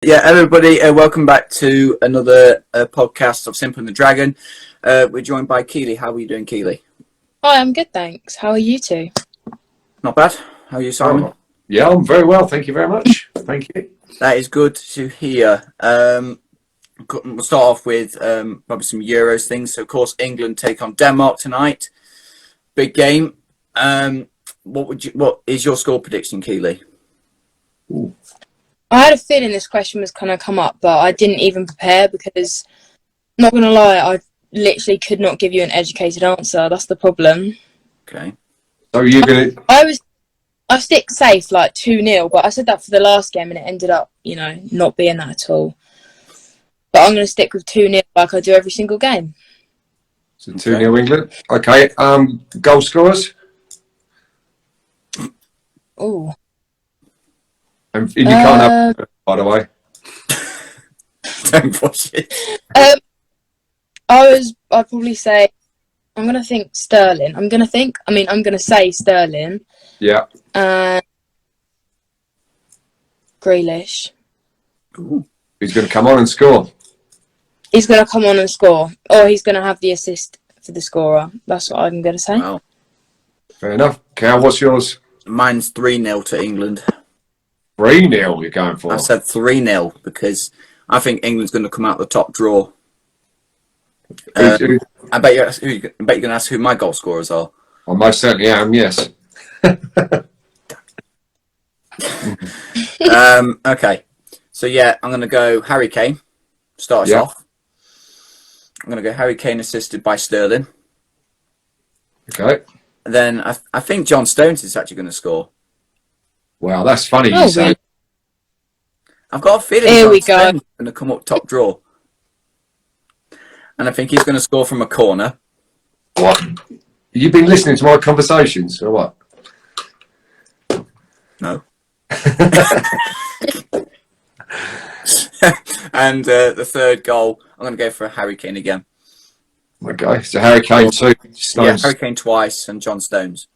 Yeah, everybody, welcome back to another podcast of Simple and the Dragon. We're joined by Keeley. How are you doing, Keeley? Hi, I'm good, thanks. How are you two? Not bad. How are you, Simon? Oh, yeah, I'm very well. Thank you very much. Thank you. That is good to hear. We'll start off with probably some Euros things. So, of course, England take on Denmark tonight. Big game. What is your score prediction, Keeley? Ooh. I had a feeling this question was going to come up, but I didn't even prepare because, not going to lie, I literally could not give you an educated answer. That's the problem. Okay. So you're going to... I stick safe, like 2-0, but I said that for the last game and it ended up, not being that at all. But I'm going to stick with 2-0 like I do every single game. So 2-0 England. Okay. Goal scorers? Oh. And you can't have, by the way. Don't push it. I'd probably say, I'm going to think Sterling. I'm going to say Sterling. Yeah. Grealish. Ooh. Who's going to come on and score? He's going to come on and score. Or he's going to have the assist for the scorer. That's what I'm going to say. Wow. Fair enough. Cal, what's yours? Mine's 3-0 to England. 3-0 you're going for? I said 3-0 because I think England's going to come out the top draw. I bet you're going to ask who my goal scorers are. I most certainly am, yes. Okay. So, yeah, I'm going to go Harry Kane. Start us off. I'm going to go Harry Kane assisted by Sterling. Okay. And then I think John Stones is actually going to score. Wow, that's funny you say. I've got a feeling John Stones is going to come up top draw. And I think he's going to score from a corner. What? You've been listening to my conversations, or what? No. And the third goal, I'm going to go for Harry Kane again. Okay, so Harry Kane 2, Stones. Yeah, Harry Kane twice and John Stones.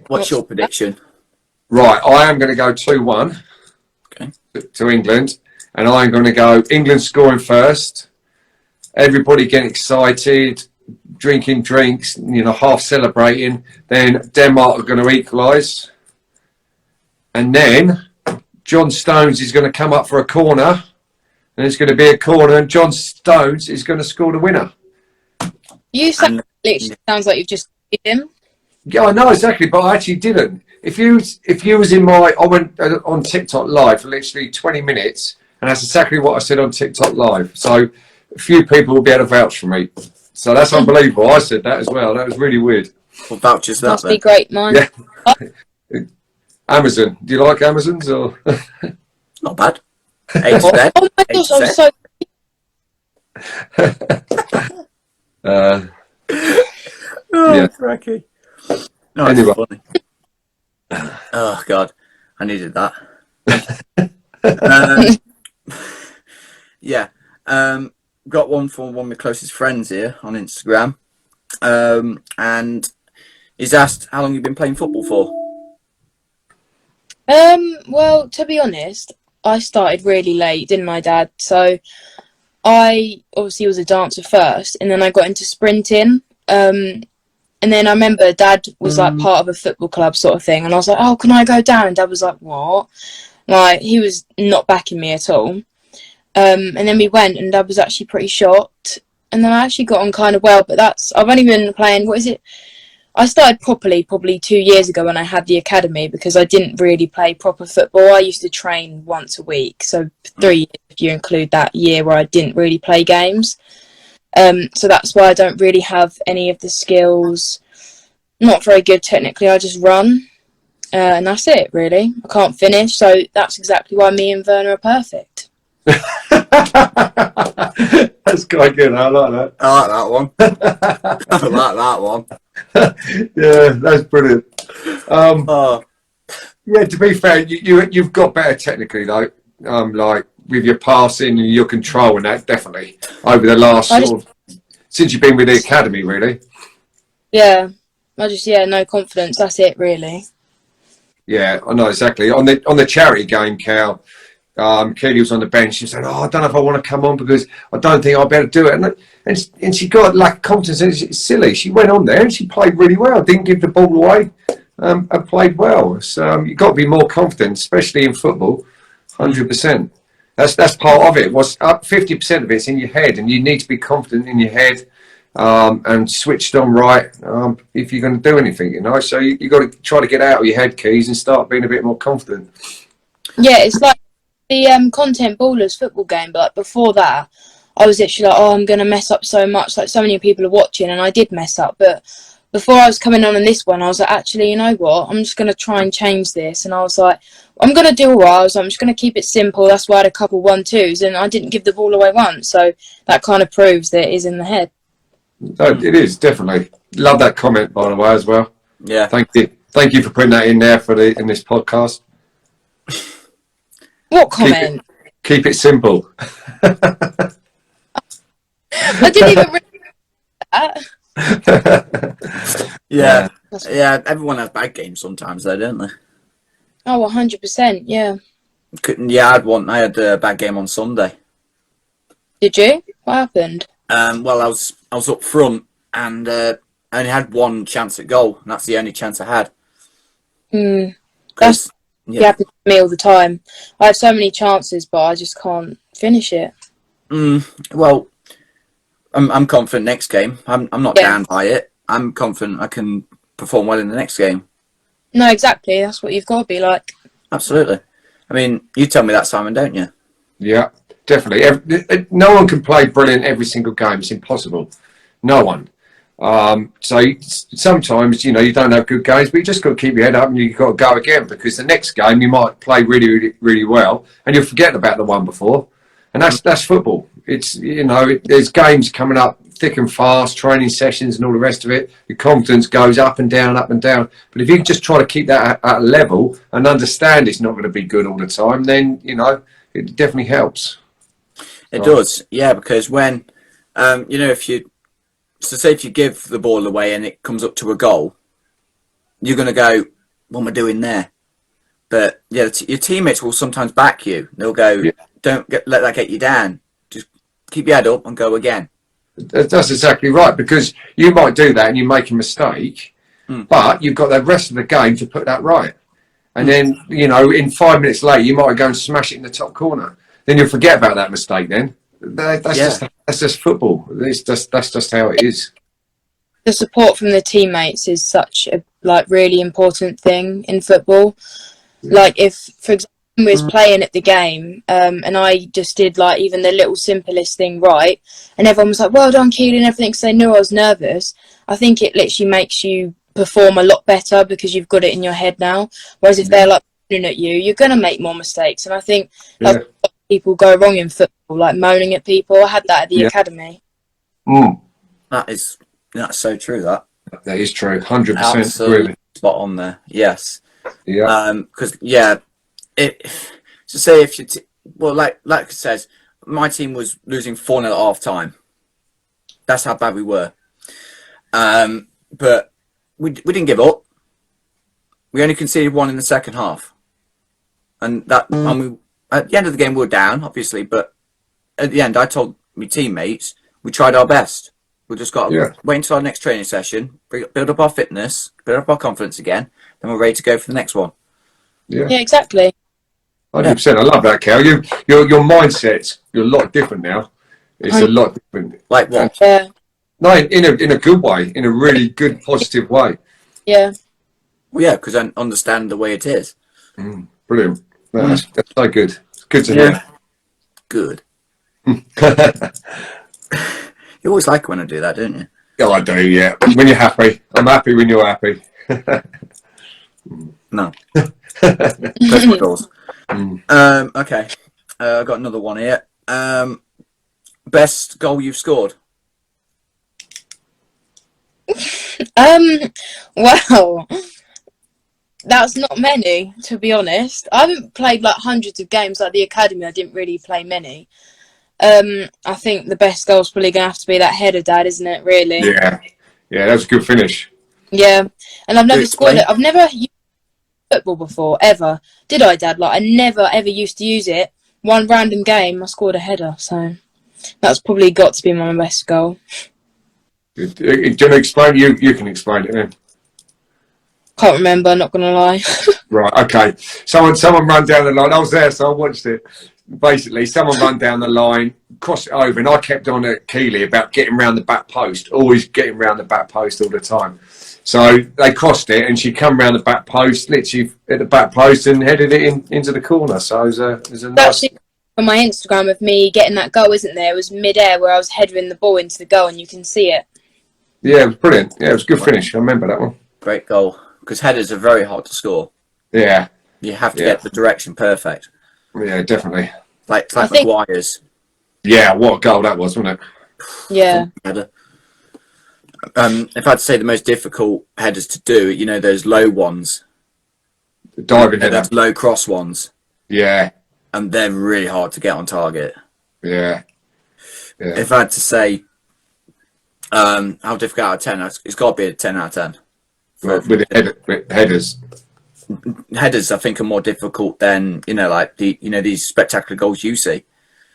What's your prediction? Right, I am going to go 2-1 to England, and I'm going to go England scoring first, everybody getting excited, drinking drinks, half celebrating, then Denmark are going to equalise, and then John Stones is going to come up for a corner, and it's going to be a corner, and John Stones is going to score the winner. You sound like you've just beat him. Yeah, I know exactly, but I actually didn't. If you was in I went on TikTok live for literally 20 minutes, and that's exactly what I said on TikTok live. So a few people will be able to vouch for me. So that's unbelievable. I said that as well. That was really weird. What vouchers that? Must be great, man. Yeah. Amazon. Do you like Amazons or? Not bad. 8 to 10. Oh my gosh, I'm so. Yeah. Cracky. No, Anyway. funny. Oh God, I needed that. Yeah, got one from one of my closest friends here on Instagram, and he's asked how long you've been playing football for. Well, to be honest, I started really late, didn't I, Dad? So I obviously was a dancer first, and then I got into sprinting. And then I remember Dad was like part of a football club sort of thing, and I was like, "Oh, can I go down?" And Dad was like, "What?" Like he was not backing me at all. And then we went, and Dad was actually pretty shocked. And then I actually got on kind of well, but I've only been playing. What is it? I started properly probably 2 years ago when I had the academy because I didn't really play proper football. I used to train once a week, so 3 years if you include that year where I didn't really play games. So that's why I don't really have any of the skills. Not very good technically. I just run, and that's it really. I can't finish, so that's exactly why me and Werner are perfect. That's quite good. I like that. I like that one. I like that one. Yeah, that's brilliant. Yeah, to be fair, you've got better technically though. Like with your passing and your control and that, definitely over the last since you've been with the academy, really. Yeah, no confidence. That's it, really. Yeah, I know exactly. On the charity game, Cal, Keeley was on the bench. She said, "Oh, I don't know if I want to come on because I don't think I'll be able to do it." And she got like confidence. And it's silly. She went on there and she played really well. Didn't give the ball away, and played well. So you've got to be more confident, especially in football. 100%. That's part of it. What's up? 50% of it's in your head, and you need to be confident in your head. And switched on right if you're going to do anything, So you got to try to get out of your head keys and start being a bit more confident. Yeah, it's like the content ballers football game, but like before that, I was literally like, oh, I'm going to mess up so much. Like so many people are watching, and I did mess up. But before I was coming on in this one, I was like, actually, you know what? I'm just going to try and change this. And I was like, I'm going to do all right. I'm just going to keep it simple. That's why I had a couple 1-2s, and I didn't give the ball away once. So that kind of proves that it is in the head. No, it is, definitely. Love that comment, by the way, as well. Yeah. Thank you for putting that in there in this podcast. What comment? Keep it simple. I didn't even read that. Yeah. Everyone has bad games sometimes, though, don't they? Oh, 100%, yeah. I had a bad game on Sunday. Did you? What happened? Well, I was up front and I only had one chance at goal, and that's the only chance I had. That's happens to me all the time. I have so many chances, but I just can't finish it. Well, I'm confident next game. I'm not down by it. I'm confident I can perform well in the next game. No, exactly. That's what you've got to be like. Absolutely. I mean, you tell me that, Simon, don't you? Yeah, definitely. No one can play brilliant every single game. It's impossible. No one. So sometimes, you don't have good games, but you just got to keep your head up and you've got to go again, because the next game you might play really, really, really well and you'll forget about the one before. And that's football. It's, there's games coming up thick and fast, training sessions and all the rest of it. Your confidence goes up and down, up and down. But if you just try to keep that at a level and understand it's not going to be good all the time, then, it definitely helps. It does, yeah, because when, if you give the ball away and it comes up to a goal, you're going to go, what am I doing there? But yeah, your teammates will sometimes back you. They'll go, don't let that get you down. Just keep your head up and go again. That's exactly right, because you might do that and you make a mistake, but you've got the rest of the game to put that right. And then, in 5 minutes later, you might go and smash it in the top corner. Then you'll forget about that mistake then. That's just football. That's just how it is. The support from the teammates is such a really important thing in football. Yeah. Like if, for example, we was playing at the game, and I just did even the little simplest thing right, and everyone was like, "Well done, Keeley," and everything, because they knew I was nervous. I think it literally makes you perform a lot better because you've got it in your head now. Whereas if they're moaning at you, you're gonna make more mistakes. And I think people go wrong in football, moaning at people. I had that at the academy. That's so true. That is true. 100% spot on there. Yes. Yeah. Because if you like it says, my team was losing 4-0 at half time. That's how bad we were. But we didn't give up. We only conceded one in the second half, and at the end of the game we were down, obviously. But at the end, I told my teammates we tried our best. We just got to wait until our next training session, build up our fitness, build up our confidence again, then we're ready to go for the next one. Yeah, exactly. 100%. I love that, Cal. Your mindset's a lot different now. It's a lot different. Like what? Yeah. No, in a good way, in a really good, positive way. Yeah. Well, yeah, because I understand the way it is. Brilliant. That's so good. It's good to hear. Good. You always like when I do that, don't you? Yeah, I do, yeah. When you're happy. I'm happy when you're happy. No. Close my doors. Okay. I've got another one here. Best goal you've scored? Well, that's not many, to be honest. I haven't played hundreds of games like the academy. I didn't really play many. I think the best goal's probably going to have to be that header, Dad, isn't it, really? Yeah, that was a good finish. Yeah, and I've never scored it. I've never used football before, ever. Did I, Dad? I never, ever used to use it. one random game I scored a header, so that's probably got to be my best goal. Do you want to explain? You can explain it then. Can't remember, not gonna lie. Right, okay. Someone run down the line. I was there, so I watched it. Basically, someone run down the line, crossed it over, and I kept on at Keeley about getting round the back post, always getting round the back post all the time. So they crossed it, and she come round the back post, literally at the back post, and headed it into the corner. So it was a nice. Actually, on my Instagram of me getting that goal, isn't there? It was mid-air where I was headering the ball into the goal, and you can see it. Yeah, it was brilliant. Yeah, it was a good finish. I remember that one. Great goal. Because headers are very hard to score. Yeah. You have to get the direction perfect. Yeah, definitely. Like Maguire's. Yeah, what a goal that was, wasn't it? Yeah. Header. If I had to say the most difficult headers to do, you know, those low ones. The diving header. Those low cross ones. Yeah. And they're really hard to get on target. Yeah. If I had to say how difficult out of 10, it's got to be a 10 out of 10. With headers. Headers, I think, are more difficult than, you know, like these spectacular goals you see.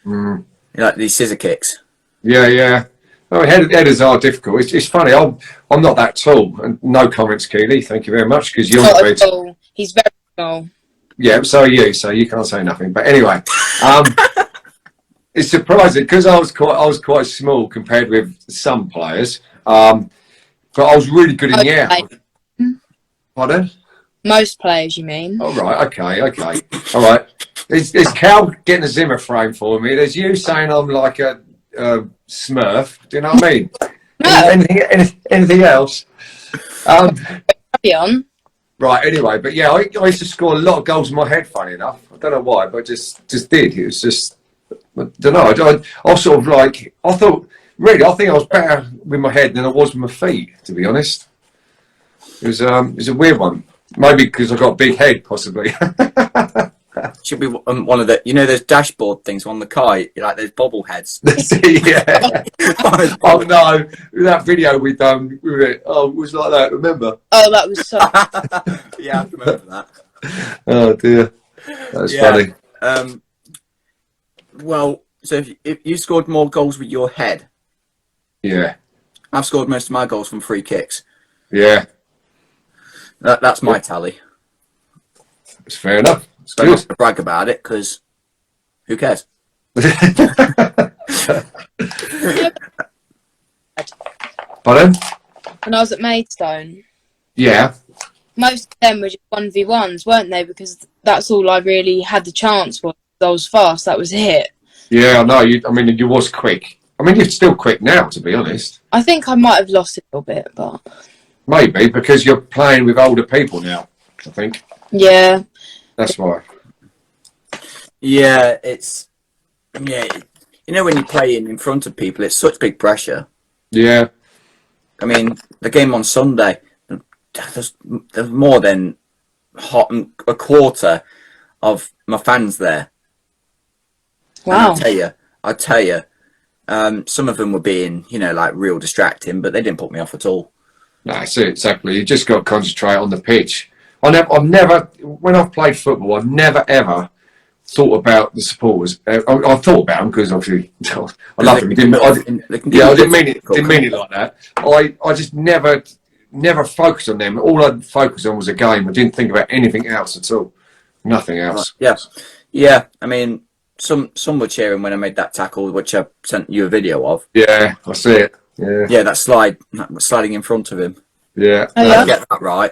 You know, like these scissor kicks. Yeah. Oh, headers are difficult. It's funny. I'm not that tall, and no comments, Keeley. Thank you very much, because you're Not at all. He's very tall. Yeah, so are you. So you can't say nothing. But anyway, it's surprising because I was quite small compared with some players. But I was really good in the air. Pardon? Most players, you mean? Oh, right. Okay. All right. There's Cal getting a Zimmer frame for me. There's you saying I'm like a Smurf. Do you know what I mean? No. Anything else? Carry on. Right. Anyway, but yeah, I used to score a lot of goals in my head. Funny enough, I don't know why, but just did. It was just, I don't know. I was sort of like, I thought I think I was better with my head than I was with my feet. To be honest, it was a weird one. Maybe because I got a big head, possibly. Should be one of the, you know, those dashboard things on the car, like those bobble heads. Yeah. Oh no, that video we done with it. Oh, it was like that. Remember? Oh, that was so. Yeah, I remember that. Oh dear, that's funny. Well, so if you scored more goals with your head, Yeah. I've scored most of my goals from free kicks. Yeah. That's my tally. It's fair enough. It's Don't have good. to brag about it because who cares? Pardon? When I was at Maidstone, Yeah. most of them were just 1v1s, weren't they? Because that's all I really had the chance for. I was fast, that was it. Yeah, I know. I mean, you was quick. I mean, you're still quick now, to be honest. I think I might have lost it a little bit, but... Maybe, because you're playing with older people now, I think. Yeah. That's why. Yeah, you know, when you play in front of people, it's such big pressure. Yeah. I mean, the game on Sunday, there's more than a quarter of my fans there. Wow. And I tell you, some of them were being, you know, like real distracting, but they didn't put me off at all. No, that's it, exactly. You just got to concentrate on the pitch. I've never, when I've played football, I've never ever thought about the supporters. I thought about them because obviously I love them. I didn't mean it like that. I just never focused on them. All I focused on was a game. I didn't think about anything else at all. Nothing else. Yeah. I mean, some were cheering when I made that tackle, which I sent you a video of. Yeah, I see it. Yeah, that sliding in front of him. Yeah, Oh, I yeah? had to get that right.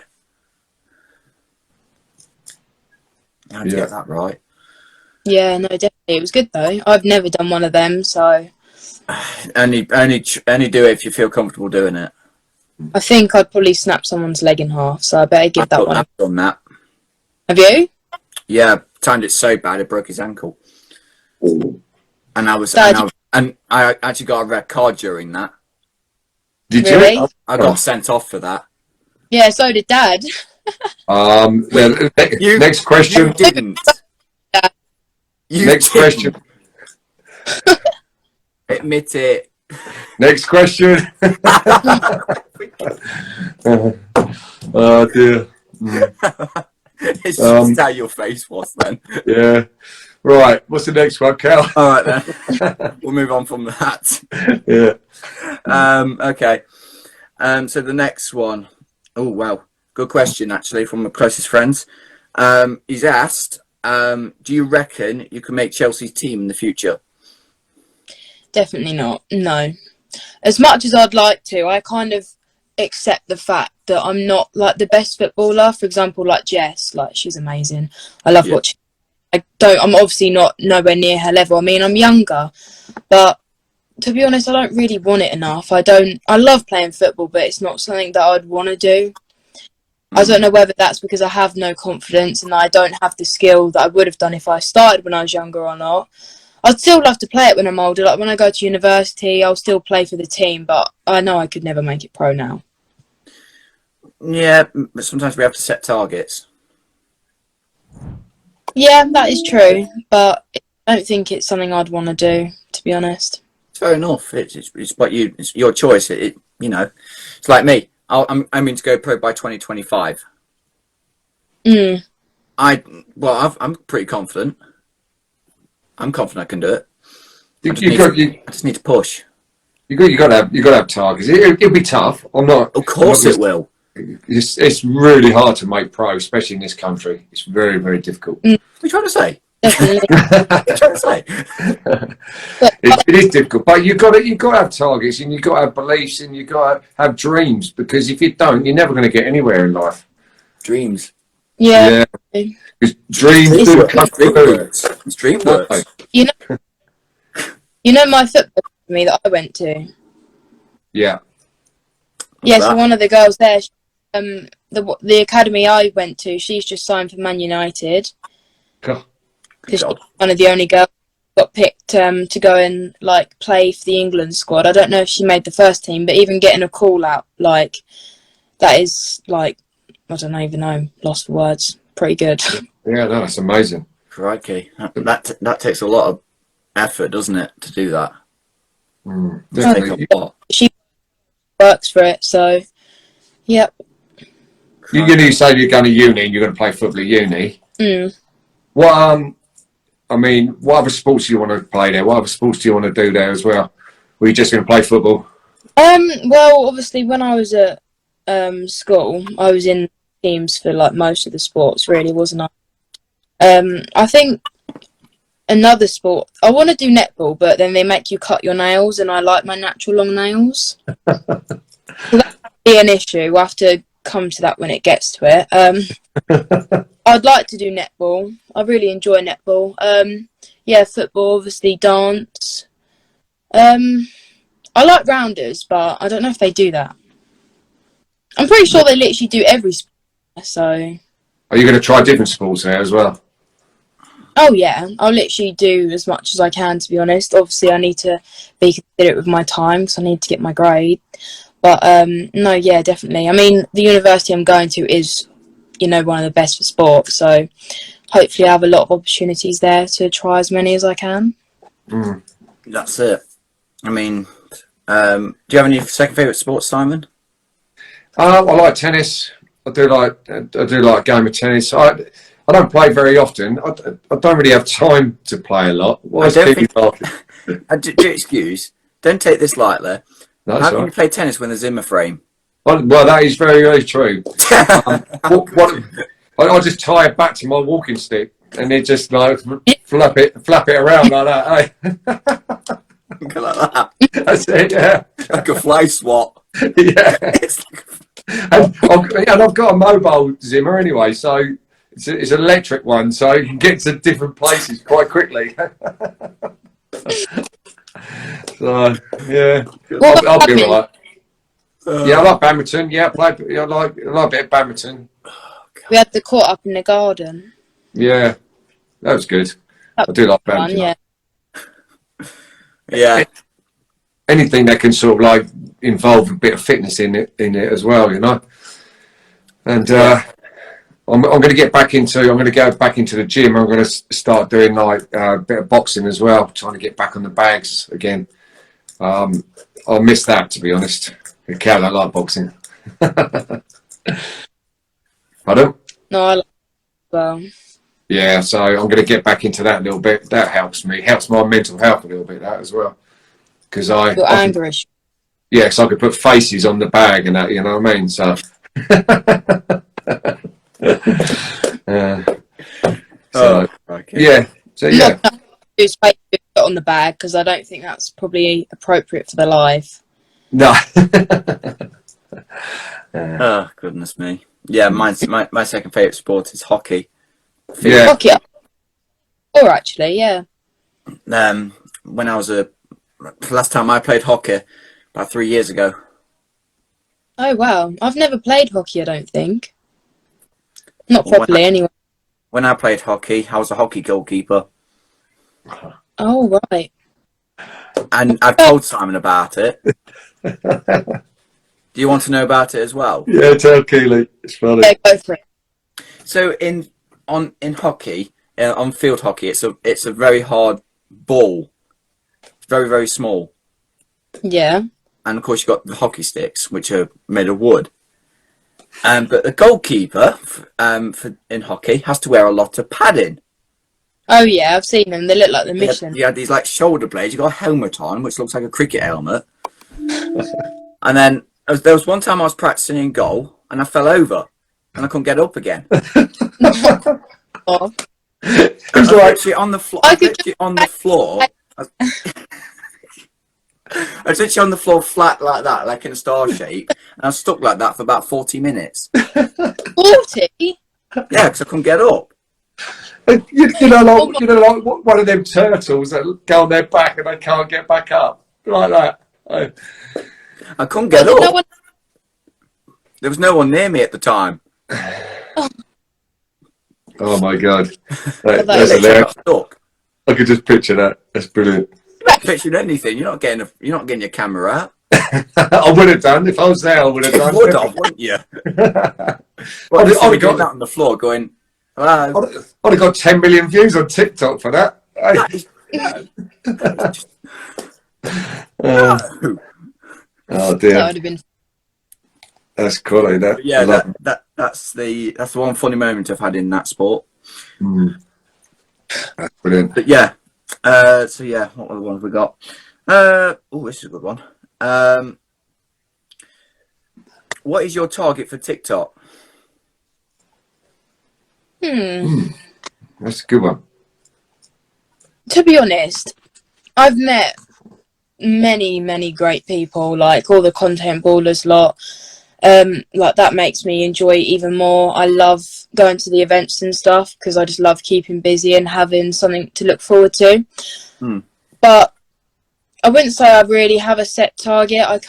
I had to get that right. Yeah, no, definitely. It was good, though. I've never done one of them, so... Only do it if you feel comfortable doing it. I think I'd probably snap someone's leg in half, so I better give that one. I've done that. Have you? Yeah, timed it so bad it broke his ankle. Ooh. And I actually got a red card during that. Did Really? you? I got sent off for that. Yeah, so did Dad. Next question. You didn't. Next question. Admit it. Next question. Oh dear. It's just how your face was then. Yeah. Right, what's the next one, Cal? All right then. We'll move on from that. Yeah. Okay. So the next one. Oh wow, good question actually from my closest friends. He's asked, do you reckon you can make Chelsea's team in the future? Definitely not. No. As much as I'd like to, I kind of accept the fact that I'm not like the best footballer. For example, like Jess, like she's amazing. I love Yeah. watching. I'm obviously not nowhere near her level. I mean, I'm younger, but to be honest, I don't really want it enough. I love playing football, but it's not something that I'd want to do. I don't know whether that's because I have no confidence and I don't have the skill that I would have done if I started when I was younger or not. I'd still love to play it when I'm older. Like when I go to university, I'll still play for the team, but I know I could never make it pro now. Yeah, but sometimes we have to set targets. Yeah, that is true, but I don't think it's something I'd want to do, to be honest. It's fair enough. It's your choice. It's like me. I'm aiming to go pro by 2025. Mm. I'm pretty confident. I'm confident I can do it. I just need to push. You got to have targets. It'll be tough. Of course it will. It's really hard to make pro, especially in this country. It's very, very difficult. What are you trying to say? Definitely. What are you trying to say? It is difficult, but you've got to have targets, and you've got to have beliefs, and you've got to have dreams. Because if you don't, you're never going to get anywhere in life. Dreams. Yeah. Because dreams do come true. It's dream works. You know my football academy that I went to? Yeah. Yeah, so one of the girls there, the academy I went to, she's just signed for Man United. God. Because she's one of the only girls who got picked to go and like play for the England squad. I don't know if she made the first team, but even getting a call out, like, that is like, I don't even know, lost for words. Pretty good. Yeah, no, that's amazing. Crikey. That takes a lot of effort, doesn't it, to do that? Definitely. She works for it, so yep. You say you're going to uni and you're going to play football at uni. What what other sports do you want to play there? What other sports do you want to do there as well? Or are you just going to play football? Well, obviously, when I was at school, I was in teams for like most of the sports, really, wasn't I? I think another sport, I want to do netball, but then they make you cut your nails, and I like my natural long nails. So that would be an issue. We'll have to come to that when it gets to it. I'd like to do netball. I really enjoy netball. Football, obviously, dance. I like rounders, but I don't know if they do that. I'm pretty sure they literally do every sport. So. Are you going to try different sports there as well? Oh yeah, I'll literally do as much as I can, to be honest. Obviously, I need to be considerate with my time because I need to get my grade. But no, yeah, definitely. I mean, the university I'm going to is, one of the best for sport. So hopefully I have a lot of opportunities there to try as many as I can. That's it. I mean, do you have any second favourite sports, Simon? I like tennis. I do like a game of tennis. I don't play very often. I don't really have time to play a lot. Excuse. Don't take this lightly. No, how can you play tennis when there's Zimmer frame? Well, that is very, very true. I just tie it back to my walking stick and it just like flap it around like that. Eh? Go like that. That's it. Yeah. Like a fly swat. Yeah. And I've got a mobile Zimmer anyway, so it's an electric one, so you can get to different places quite quickly. So yeah, I'll be alright. Yeah, I like badminton. Yeah, I like a bit of badminton. We had the court up in the garden. Yeah, that was good. I do like badminton. Yeah. Anything that can sort of like involve a bit of fitness in it as well, And I'm going to get back into. I'm going to go back into the gym. I'm going to start doing like a bit of boxing as well, trying to get back on the bags again. I'll miss that, to be honest. I don't like boxing. Pardon? No, I like it as well. Yeah, so I'm going to get back into that a little bit. That helps me, helps my mental health a little bit, that as well. Because Your anger issue. yeah, so I could put faces on the bag and that, you know what I mean? So, Oh, okay. yeah, so yeah. Not use Facebook on the bag because I don't think that's probably appropriate for the live. No. Oh, goodness me. Yeah, my second favourite sport is hockey. Yeah. Hockey, or actually, yeah. When I was last time I played hockey, about 3 years ago. Oh wow, I've never played hockey. I don't think. Not properly, anyway. When I played hockey, I was a hockey goalkeeper. Oh right. And I've told Simon about it. Do you want to know about it as well? Yeah, tell Keeley. It's funny. Yeah, go for it. So in hockey, on field hockey, it's a very hard ball. It's very, very small. Yeah. And of course you've got the hockey sticks, which are made of wood. But the goalkeeper in hockey has to wear a lot of padding. Oh yeah, I've seen them. They look like the Mission. You had these like shoulder blades. You got a helmet on, which looks like a cricket helmet. And then there was one time I was practicing in goal, and I fell over, and I couldn't get up again. Oh. I was literally on the floor. I was literally on the floor flat like that, like in a star shape, and I was stuck like that for about 40 minutes. 40? Yeah, because I couldn't get up. You know, like one of them turtles that go on their back and they can't get back up, like that. I couldn't get up. There was no one near me at the time. Oh my god, That's hilarious. Stuck. I could just picture that. That's brilliant. Picturing anything, you're not getting your camera out. I would have done if I was there. I would have You done. would have, wouldn't you? Well, I'd have got that on the floor, going, "Hello." I'd have got 10 million views on TikTok for that. Oh dear. That would have been. That's quality. That. Yeah, that's the one funny moment I've had in that sport. That's brilliant. But yeah, so yeah, what other ones we got? Oh, this is a good one. What is your target for TikTok? That's a good one. To be honest, I've met many great people, like all the content ballers lot. Like that makes me enjoy it even more. I love going to the events and stuff because I just love keeping busy and having something to look forward to. But I wouldn't say I really have a set target. I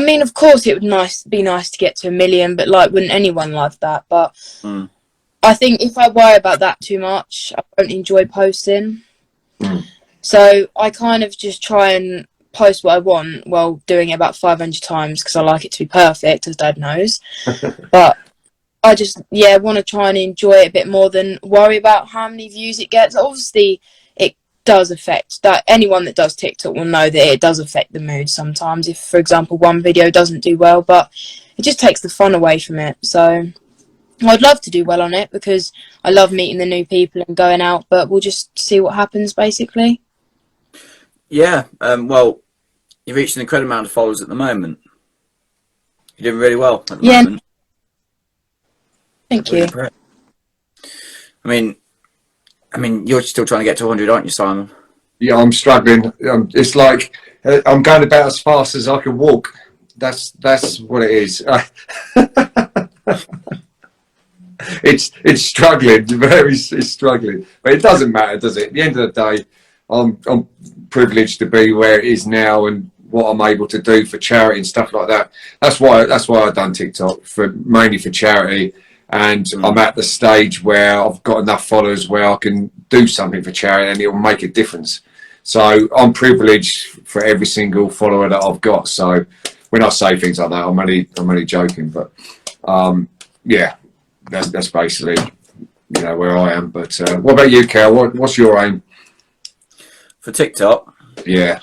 mean, of course it would be nice to get to 1 million, but like, wouldn't anyone love that? But I think if I worry about that too much, I won't enjoy posting. So I kind of just try and post what I want while doing it about 500 times because I like it to be perfect, as Dad knows. But I just, want to try and enjoy it a bit more than worry about how many views it gets. Obviously, it does affect that. Anyone that does TikTok will know that it does affect the mood sometimes. If, for example, one video doesn't do well, but it just takes the fun away from it. So I'd love to do well on it because I love meeting the new people and going out, but we'll just see what happens, basically. Yeah, well, you've reached an incredible amount of followers at the moment. You're doing really well at the moment. Thank you. I mean, you're still trying to get to 100, aren't you, Simon? Yeah, I'm struggling. It's like I'm going about as fast as I can walk. That's what it is. It's struggling, it's struggling, but it doesn't matter, does it? At the end of the day, I'm privileged to be where it is now and what I'm able to do for charity and stuff like that. That's why I've done TikTok, mainly for charity. And I'm at the stage where I've got enough followers where I can do something for charity and it will make a difference. So I'm privileged for every single follower that I've got. So when I say things like that, I'm only joking. But yeah, that's basically where I am. But what about you, Cal? What's your aim for TikTok? Yeah.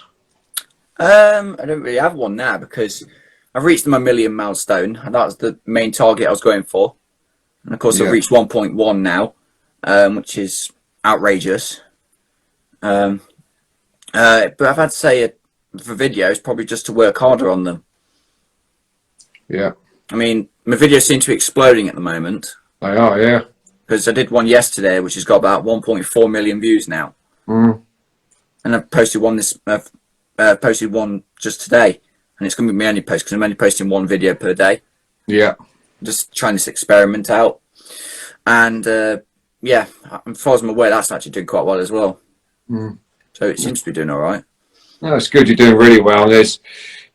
I don't really have one now because I've reached my 1 million milestone, and that was the main target I was going for. And of course, I've reached 1.1 now. which is outrageous. But I've had to say for videos, probably just to work harder on them. Yeah. I mean, my videos seem to be exploding at the moment. They are, yeah. Because I did one yesterday, which has got about 1.4 million views now. Mm. And I've posted one posted one just today, and it's going to be my only post because I'm only posting one video per day. Yeah. Just trying this experiment out, and yeah, as far as I'm aware, that's actually doing quite well as well. Mm. So it seems to be doing all right. No, it's good. You're doing really well.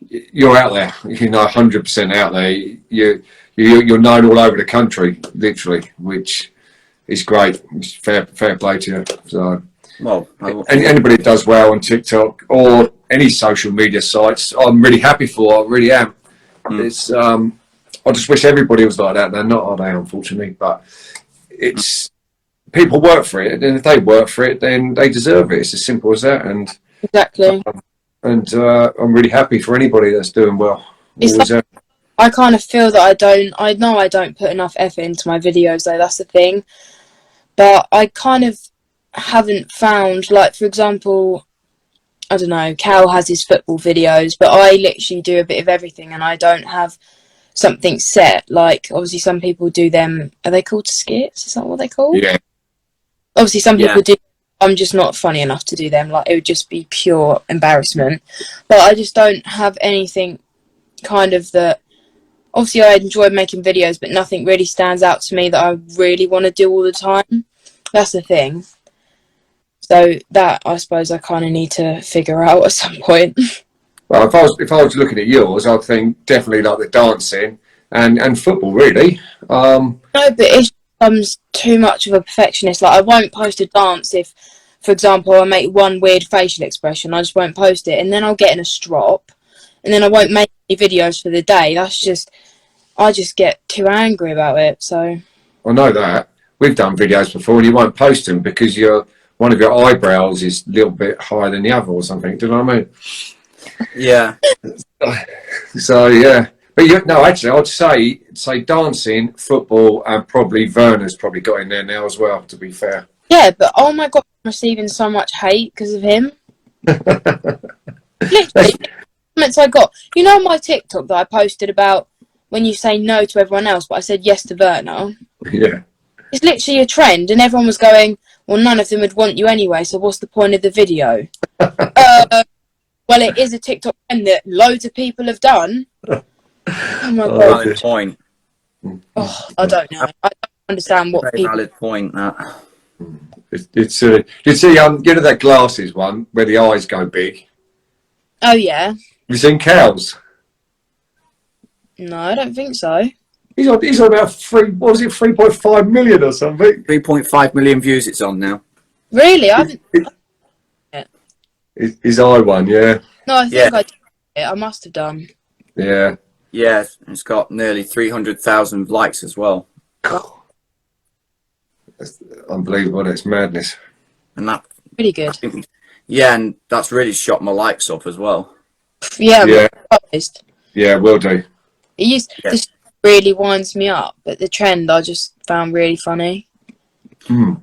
You're out there. You know, 100% out there. You're known all over the country, literally, which is great. It's fair play to you. So. Well, anybody that does well on TikTok or any social media sites, I'm really happy for. I really am. It's I just wish everybody was like that. They're not, are they? Unfortunately, but it's people work for it, and if they work for it, then they deserve it. It's as simple as that. And Exactly. I'm really happy for anybody that's doing well. I kind of feel that I know I don't put enough effort into my videos though, that's the thing. But I kind of haven't found, like, for example, I don't know, Cal has his football videos, but I literally do a bit of everything and I don't have something set. Like, obviously some people do them, are they called skits? Is that what they're called? Yeah. Obviously some people do, I'm just not funny enough to do them. Like, it would just be pure embarrassment. But I just don't have anything kind of that, obviously I enjoy making videos, but nothing really stands out to me that I really want to do all the time. That's the thing. So that, I suppose, I kind of need to figure out at some point. Well, if I was looking at yours, I'd think definitely like the dancing and football, really. No, but it becomes too much of a perfectionist. Like, I won't post a dance if, for example, I make one weird facial expression. I just won't post it, and then I'll get in a strop, and then I won't make any videos for the day. That's just, I just get too angry about it. So I know that we've done videos before, and you won't post them because one of your eyebrows is a little bit higher than the other or something. Do you know what I mean? Yeah. So yeah, but no, actually, I'd say dancing, football, and probably Werner's probably got in there now as well. To be fair. yeah, but oh my god, I'm receiving so much hate because of him. Literally, comments I got. You know my TikTok that I posted about when you say no to everyone else, but I said yes to Werner. Yeah. It's literally a trend, and everyone was going, well, none of them would want you anyway, so what's the point of the video? Well, it is a TikTok trend that loads of people have done. Oh my god. Valid point. Oh, I don't know. I don't understand what Very people... valid point, that. It's did you see you know that glasses one where the eyes go big? Oh, yeah. Have you seen Cal's? No, I don't think so. He's on about 3.5 million or something. 3.5 million views it's on now. Really? I haven't... His eye one, yeah. No, I think I did it. I must have done. Yeah. Yeah, it's got nearly 300,000 likes as well. That's unbelievable. It's madness. And that... Pretty good. Yeah, and that's really shot my likes up as well. Yeah, Yeah. I'm surprised. Yeah, will do. It used this really winds me up, but the trend I just found really funny. It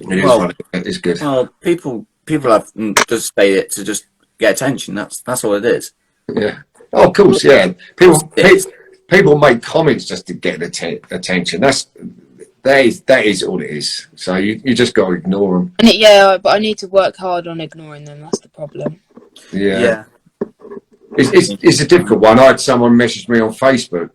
is funny. It's good. Well, people have just say it to just get attention. That's all it is. Yeah. Oh, of course, yeah. People make comments just to get attention. That is all it is. So you just got to ignore them. And but I need to work hard on ignoring them. That's the problem. Yeah. It's a difficult one. I had someone message me on Facebook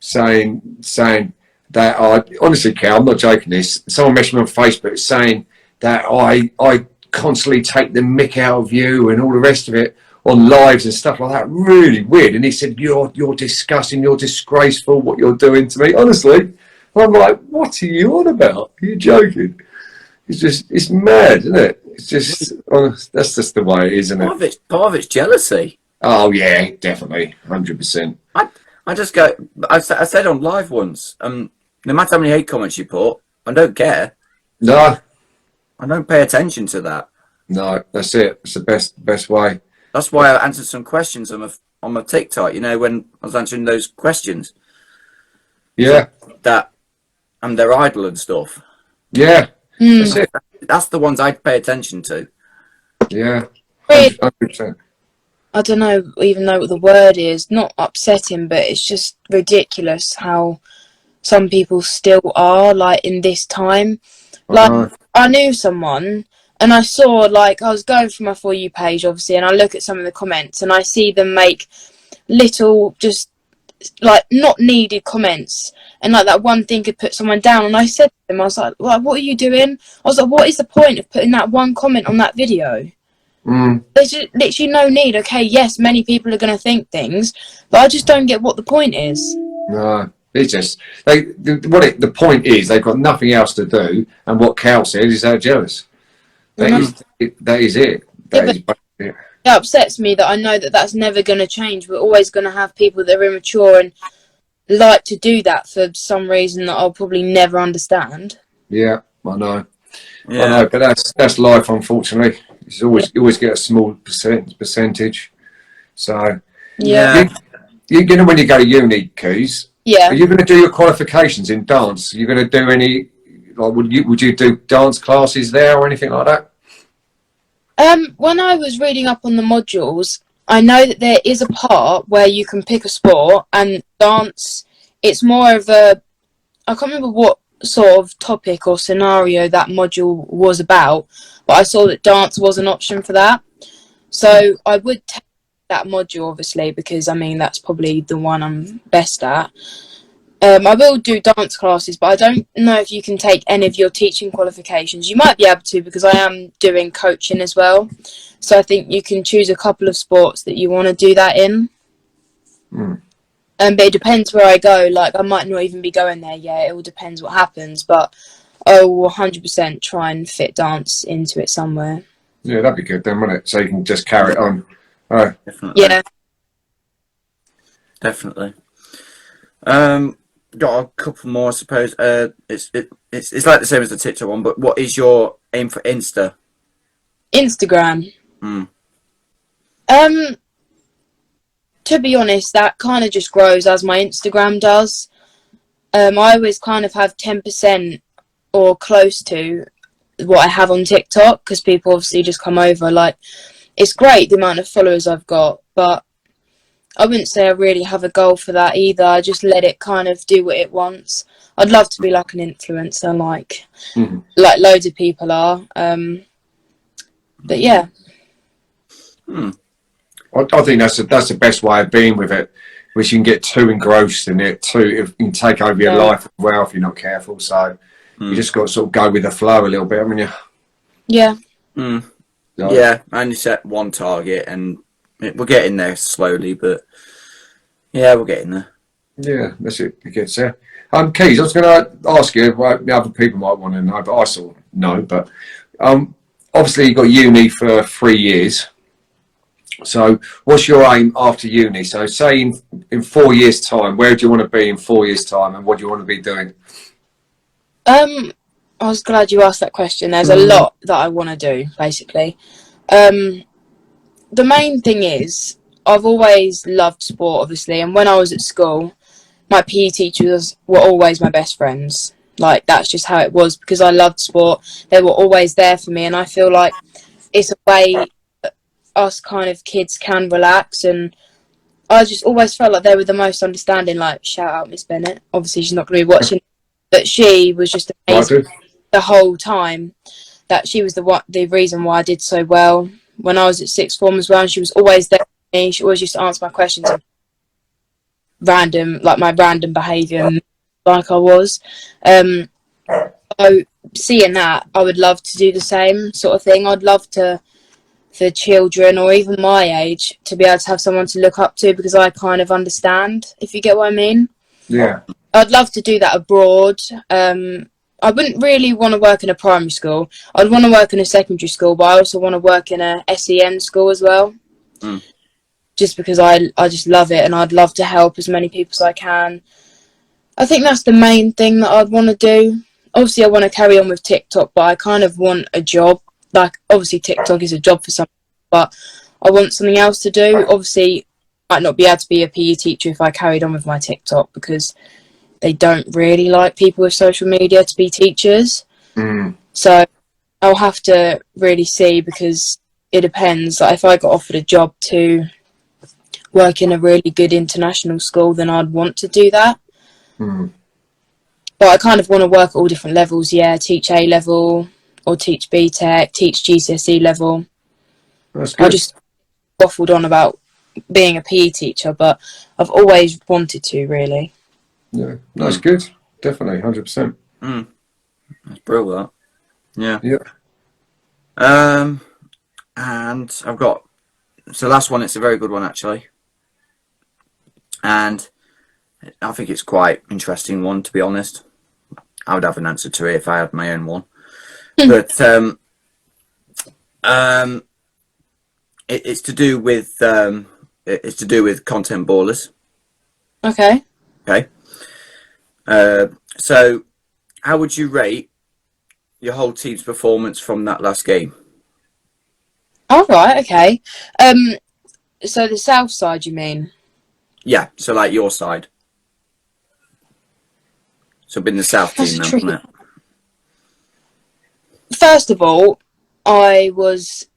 saying that honestly, Cal, I'm not joking this. Someone messaged me on Facebook saying that I constantly take the mick out of you and all the rest of it on lives and stuff like that. Really weird. And he said, you're disgusting, you're disgraceful what you're doing to me. Honestly, I'm like, what are you on about? Are you joking? It's mad, isn't it? It's just that's just the way it is, isn't it? Part of it's jealousy. Oh yeah, definitely, 100%. I just go. I said on live once. No matter how many hate comments you put, I don't care. No, I don't pay attention to that. no, that's it. It's the best way. That's why I answered some questions on my TikTok. You know, when I was answering those questions. Yeah. That I'm their idol and stuff. Yeah, that's Mm. it. That's the ones I'd pay attention to. Yeah, Really, 100%. I don't know even know what the word is. Not upsetting, but it's just ridiculous how some people still are like in this time. I Like know. I knew someone and I saw like I was going through my For You page obviously and I look at some of the comments and I see them make little just like not needed comments and like that one thing could put someone down and I said to them I was like what are you doing? I was like what is the point of putting that one comment on that video? Mm, There's just literally no need. Okay, yes, many people are going to think things, but I just don't get what the point is. no, it's just the point is they've got nothing else to do, and what Cal said is they're jealous. That And is it. That is it. yeah, That but is basically it. it upsets me that I know that that's never going to change. We're always going to have people that are immature and like to do that for some reason that I'll probably never understand. Yeah, I know. I Yeah. know, but that's life. Unfortunately, it's always you always get a small percentage. So Yeah. you know when you go to uni, Keys, Yeah. are you going to do your qualifications in dance? Are you going to do any like would you do dance classes there or anything like that? When I was reading up on the modules, I know that there is a part where you can pick a sport and dance. It's more of a I can't remember what sort of topic or scenario that module was about, but I saw that dance was an option for that. So I would take that module, obviously, because I mean that's probably the one I'm best at. I will do dance classes, but I don't know if you can take any of your teaching qualifications. You might be able to because I am doing coaching as well. So I think you can choose a couple of sports that you want to do that in. Mm. But it depends where I go. Like, I might not even be going there yet. It all depends what happens. But I will 100% try and fit dance into it somewhere. Yeah, that'd be good then, wouldn't it? So you can just carry it on. Definitely. Yeah. Definitely. Got a couple more, I suppose. It's like the same as the TikTok one, but what is your aim for Insta? Instagram. Mm. To be honest, that kind of just grows as my Instagram does. I always kind of have 10% or close to what I have on TikTok because people obviously just come over. Like, it's great the amount of followers I've got, but I wouldn't say I really have a goal for that either. I just let it kind of do what it wants. I'd love to be like an influencer, like loads of people are. But yeah. I think that's the best way of being with it, which you can get too engrossed in it, it can take over your life as well if you're not careful. So you just got to sort of go with the flow a little bit, haven't you? Yeah. Mm. So, Yeah, I only set one target, and we're getting there slowly, but yeah, we're getting there. yeah, that's it. It gets there. Keys, I was going to ask you, well, other people might want to know, but I sort of know. But obviously, you got uni for 3 years. So, what's your aim after uni? So, say in 4 years' time, where do you want to be in 4 years' time, and what do you want to be doing? I was glad you asked that question. There's a lot that I want to do, basically. The main thing is, I've always loved sport, obviously, and when I was at school, my PE teachers were always my best friends. Like, that's just how it was, because I loved sport. They were always there for me, and I feel like it's a way us kind of kids can relax, and I just always felt like they were the most understanding. Like, shout out Miss Bennett. Obviously, she's not going to be watching, but she was just amazing the whole time. That she was the reason why I did so well when I was at sixth form as well. And she was always there for me. She always used to answer my questions. My random behaviour, like I was. So seeing that, I would love to do the same sort of thing. I'd love to, for children or even my age, to be able to have someone to look up to because I kind of understand, if you get what I mean. Yeah. I'd love to do that abroad. I wouldn't really want to work in a primary school. I'd want to work in a secondary school, but I also want to work in a SEN school as well. Just because I just love it and I'd love to help as many people as I can. I think that's the main thing that I'd want to do. Obviously, I want to carry on with TikTok, but I kind of want a job. Like, obviously, TikTok is a job for some people, but I want something else to do. Obviously, I might not be able to be a PE teacher if I carried on with my TikTok because they don't really like people with social media to be teachers. So I'll have to really see, because it depends. Like, if I got offered a job to work in a really good international school, then I'd want to do that. But I kind of want to work at all different levels. Yeah, teach A level or teach B Tech, teach GCSE level. That's good. I just waffled on about being a PE teacher, but I've always wanted to, really. Yeah, that's good. Definitely, 100%. That's brilliant. Yeah. Yeah. And I've got, so last one, it's a very good one actually. And I think it's quite interesting one, to be honest. I would have an answer to it if I had my own one. But it's to do with content ballers. Okay. Okay. So how would you rate your whole team's performance from that last game? All right. Okay. So the south side, you mean? Yeah, so like your side. So been the south That's team now, tricky. isn't it? First of all, I was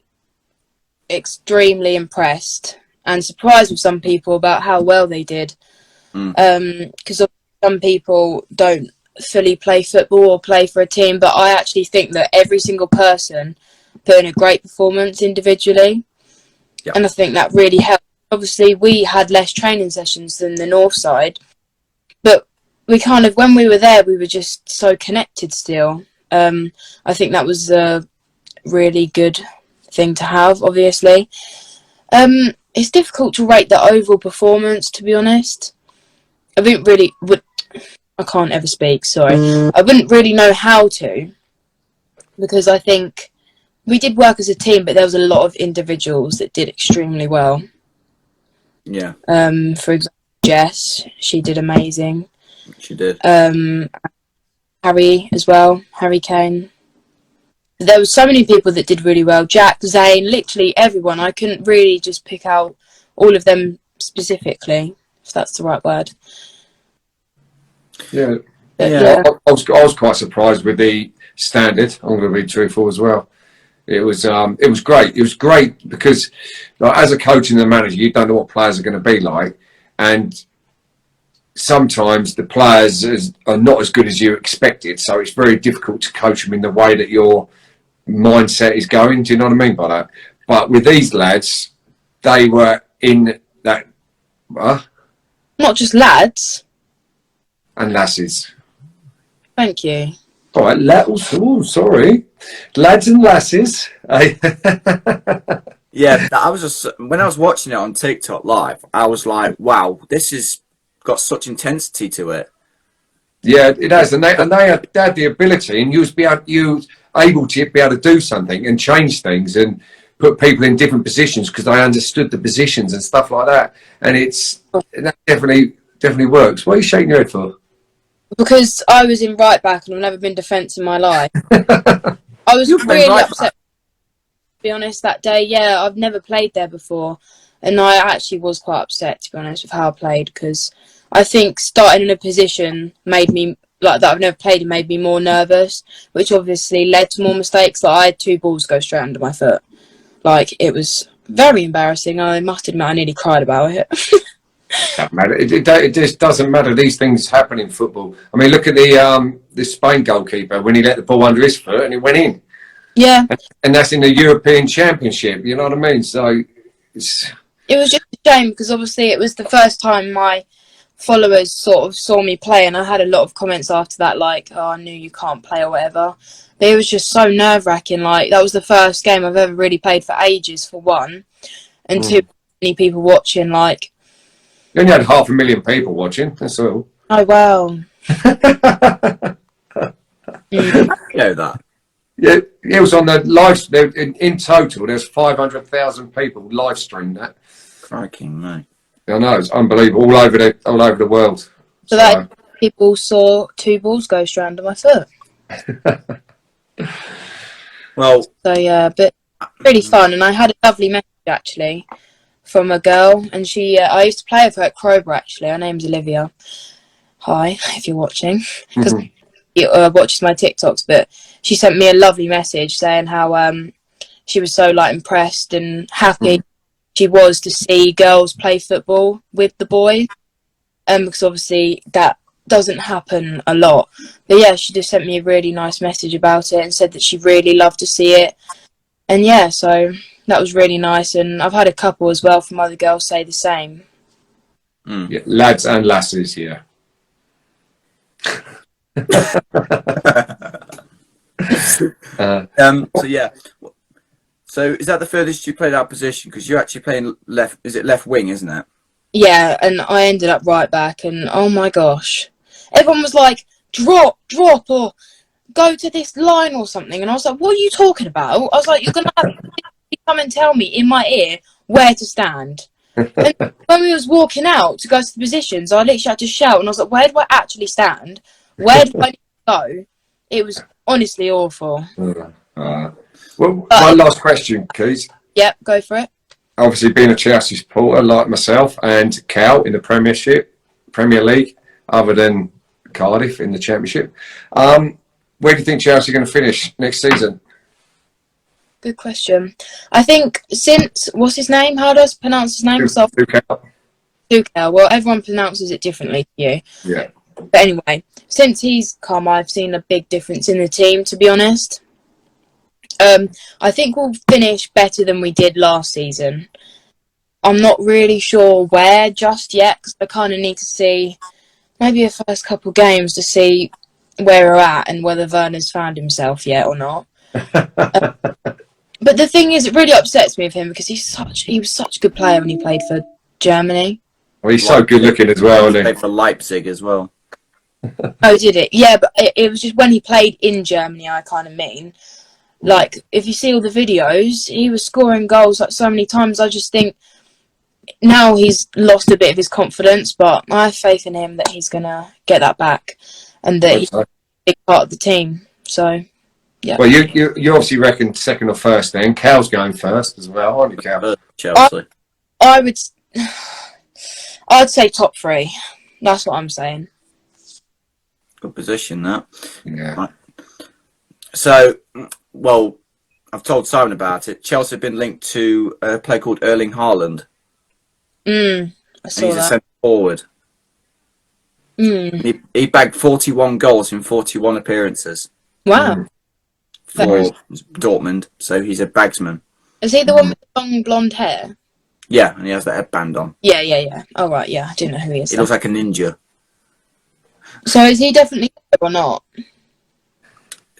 extremely impressed and surprised with some people about how well they did. Because some people don't fully play football or play for a team, but I actually think that every single person put in a great performance individually. Yeah. And I think that really helped. Obviously, we had less training sessions than the north side, but we kind of, when we were there, we were just so connected still. I think that was a really good thing to have, obviously. It's difficult to rate the overall performance, to be honest. I can't ever speak, sorry. I wouldn't really know how to, because I think we did work as a team, but there was a lot of individuals that did extremely well. Yeah. For example, Jess, she did amazing. She did. Harry as well, Harry Kane. There were so many people that did really well. Jack, Zane, literally everyone. I couldn't really just pick out all of them specifically, if that's the right word. Yeah. Yeah. I was quite surprised with the standard. I'm going to be truthful as well. It was great. It was great because, like, as a coach and a manager, you don't know what players are going to be like, and sometimes the players are not as good as you expected. So it's very difficult to coach them in the way that your mindset is going. Do you know what I mean by that? But with these lads, they were in that. Not just lads. And lasses. Thank you. All right, sorry, lads and lasses. Yeah, I was just, when I was watching it on TikTok live, I was like, wow, this has got such intensity to it. Yeah, it has, and they had the ability, and you was able to be able to do something and change things and put people in different positions because they understood the positions and stuff like that. And that definitely works. What are you shaking your head for? Because I was in right back and I've never been defence in my life. I was really upset, to be honest, that day. Yeah, I've never played there before. And I actually was quite upset, to be honest, with how I played. Because I think starting in a position made me, like, that I've never played, and made me more nervous. Which obviously led to more mistakes. Like, I had 2 balls go straight under my foot. Like, it was very embarrassing. I must admit, I nearly cried about it. Doesn't matter. It just doesn't matter. These things happen in football. I mean, look at the Spain goalkeeper when he let the ball under his foot and it went in. Yeah. And that's in the European Championship. You know what I mean? So it was just a shame because obviously it was the first time my followers sort of saw me play, and I had a lot of comments after that, like, "Oh, I knew you can't play" or whatever. But it was just so nerve-wracking. Like, that was the first game I've ever really played for ages, for one, and two, many people watching. Like, you only had 500,000 people watching. That's all. oh wow. You know that. Yeah, it was on the live. In total, there's 500,000 people live streamed that. Crikey, mate. I know, it's unbelievable. All over the world. So that people saw 2 balls go straight under my foot. Well, so yeah, but really fun, and I had a lovely message actually from a girl, and she I used to play with her at Colbran actually. Her name's Olivia. Hi, if you're watching. Because watches my TikToks, but she sent me a lovely message saying how she was so like impressed and happy she was to see girls play football with the boys, because obviously that doesn't happen a lot. But yeah, she just sent me a really nice message about it and said that she really loved to see it. And yeah, so that was really nice. And I've had a couple as well from other girls say the same. Yeah, lads and lasses, yeah. So yeah. So is that the furthest you played our position? Because you're actually playing left. Is it left wing, isn't it? Yeah, and I ended up right back. And oh my gosh, everyone was like, drop, or go to this line or something. And I was like, what are you talking about? I was like, you're going to have to come and tell me in my ear where to stand. And when we was walking out to go to the positions, I literally had to shout. And I was like, where do I actually stand? Where do I need to go? It was honestly awful. Well, one last question, Keith. Yep, go for it. Obviously, being a Chelsea supporter like myself and Cal in the Premier League, other than Cardiff in the Championship, where do you think Chelsea are going to finish next season? Good question. I think since, what's his name? How does pronounce his name? Tuchel. Well, everyone pronounces it differently to you. Yeah. But anyway, since he's come, I've seen a big difference in the team, to be honest. I think we'll finish better than we did last season. I'm not really sure where just yet, because I kind of need to see maybe a first couple games to see where we're at and whether Werner's found himself yet or not. But the thing is, it really upsets me with him because he was such a good player when he played for Germany. Well, he's so good looking as well, isn't he? Played for Leipzig as well. Oh, did it? Yeah, but it was just when he played in Germany, I kind of mean. Like, if you see all the videos, he was scoring goals like so many times. I just think now he's lost a bit of his confidence, but I have faith in him that he's going to get that back and that he's a big part of the team. So, yeah. Well, you obviously reckon second or first then. Cal's going first as well, aren't you, Cal? Chelsea. I'd say top three. That's what I'm saying. Good position, that. Yeah. Right. So, well, I've told Simon about it. Chelsea have been linked to a player called Erling Haaland. I saw He's a that. centre forward. He bagged 41 goals in 41 appearances Wow. for Dortmund, so he's a bagsman. Is he the one with the long blonde hair? Yeah, and he has that headband on. Yeah. Oh, right, yeah. I didn't know who he is. He looks like a ninja. So is he definitely good or not?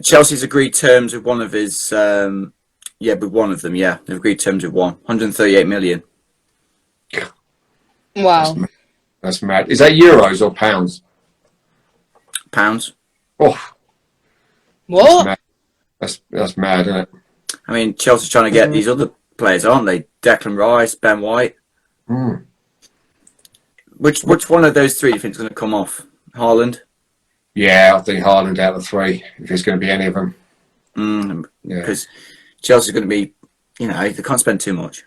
Chelsea's agreed terms with one of his... with one of them, yeah. They've agreed terms with one. 138 million. Wow. That's mad. Is that euros or pounds? Pounds. Oh, What? that's mad, isn't it? I mean, Chelsea's trying to get these other players, aren't they? Declan Rice, Ben White. Which one of those three do you think is going to come off? Haaland? Yeah, I think Haaland out of three, if it's going to be any of them. Because Chelsea's going to be, they can't spend too much.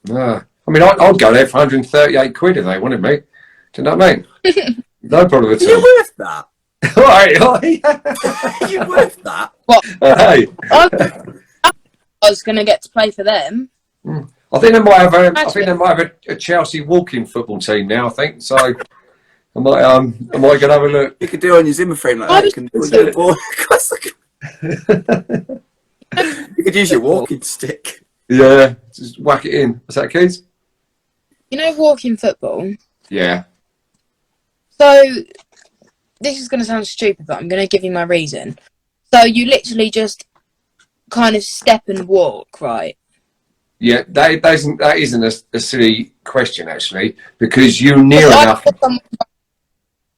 I mean, I'd go there for 138 quid if they wanted me. Do you know what I mean? No problem at all. You're worth that. All right. You're worth that. What? Hey. I was going to get to play for them. I think they might have a Chelsea walking football team now. I think so. I might go and have a look. You could do it on your Zimmer frame like that. You could use your walking stick. Yeah, just whack it in. What's that, kids? You know, walking football. Yeah. So this is going to sound stupid, but I'm going to give you my reason. So you literally just kind of step and walk, right? Yeah, that isn't a silly question actually, because you near enough.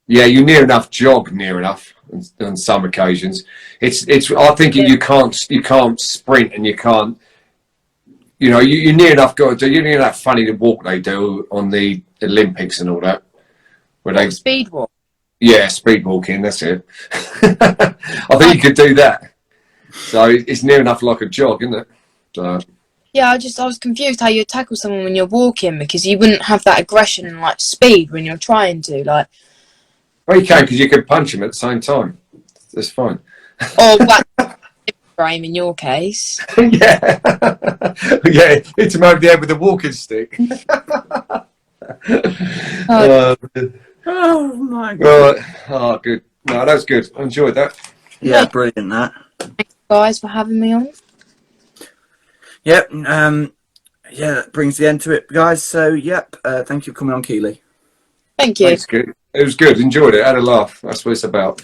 Yeah, you near enough jog near enough on some occasions. It's. I think you can't sprint and you can't. You near enough got to do. You near enough funny to walk they do on the Olympics and all that. Where they speed walk. Yeah, speed walking. That's it. I think you could do that. So it's near enough like a jog, isn't it? So. Yeah, I was confused how you tackle someone when you're walking, because you wouldn't have that aggression and like speed when you're trying to like. Well, you can, because you can punch him at the same time. That's fine. Or wax frame in your case. Yeah. Yeah, hit him over the head with a walking stick. Oh, Oh my god. Right. Oh, good. No, that's good. I enjoyed that. Yeah, brilliant that. thank you guys for having me on. Yep. Yeah, that brings the end to it, guys. So, yep. Thank you for coming on, Keeley. Thank you. Thanks, good. It was good. Enjoyed it. Had a laugh. That's what it's about.